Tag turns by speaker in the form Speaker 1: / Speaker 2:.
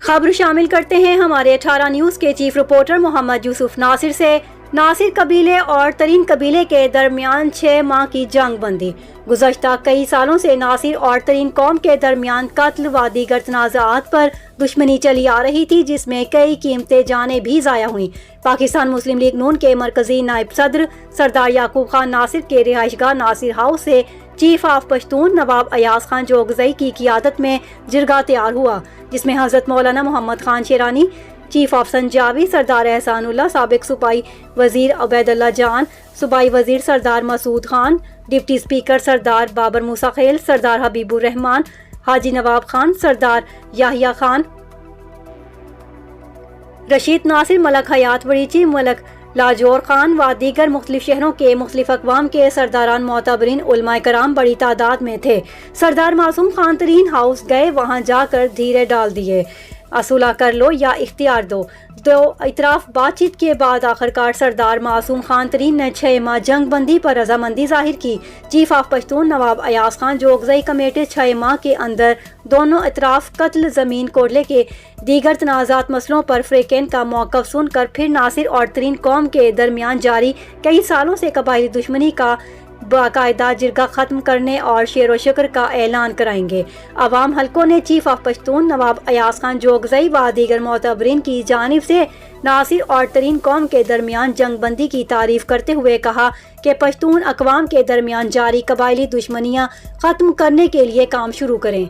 Speaker 1: खबर शामिल करते हैं हमारे 18 न्यूज़ के चीफ रिपोर्टर मोहम्मद यूसुफ नासिर से। नासिर कबीले और तरीन कबीले के दरमियान 6 माह की जंग बंदी। गुज़श्ता कई सालों से नासिर और तरीन कौम के दरमियान कत्ल व दीगर तनाज़ात पर दुश्मनी चली आ रही थी, जिसमें कई कीमती जानें भी ज़ाया हुई। पाकिस्तान मुस्लिम लीग नून के मरकजी नायब सदर सरदार याकूब खान नासिर के रिहाइशगाह नासिर हाउस से चीफ ऑफ पश्तून नवाब अयाज खान जोगज़ई की क़ियादत में जिरगा तैयार हुआ, जिसमें हज़रत मौलाना मोहम्मद खान शेरानी, चीफ ऑफ संजावी सरदार एहसानुल्लाह, साबिक सूबाई वजीर उबैदुल्लाह जान, सूबाई वजीर सरदार मसूद खान, डिप्टी स्पीकर सरदार बाबर मूसा खेल, सरदार हबीबुर रहमान, हाजी नवाब खान, सरदार याहिया खान, रशीद नासिर, मलक हयात बड़ीची, मलक लाजौर खान व दीगर मुख्तलिफ शहरों के मुख्तलिफ अक़वाम के सरदारान मोतबरीन उलमाए कराम बड़ी तादाद में थे। सरदार मासूम खान तरीन हाउस गए, वहाँ जाकर धीरे डाल दिए, असुला कर लो या इख्तियार दो। दो इतराफ बातचीत के बाद आखिरकार सरदार मासूम खान तरीन ने 6 माह जंग बंदी पर रजामंदी जाहिर की। चीफ ऑफ पश्तून नवाब अयाज खान जोगज़ई कमेटी 6 माह के अंदर दोनों इतराफ कत्ल, ज़मीन कोडले के दीगर तनाज़ात मसलों पर फ़रीक़ैन का मौक़िफ़ सुनकर फिर नासिर और तरीन कौम के दरमियान जारी कई सालों से कबायली दुश्मनी का बाकायदा जिरगा ख़त्म करने और शेर व शुक्र का ऐलान कराएंगे। अवाम हल्कों ने चीफ ऑफ पश्तून नवाब अयाज खान जोगज़ई व दीगर मोतबरीन की जानिब से नासिर और तरीन कौम के दरमियान जंग बंदी की तारीफ करते हुए कहा कि पश्तून अक़वाम के दरमियान जारी कबायली दुश्मनियाँ ख़त्म करने के लिए काम शुरू करें।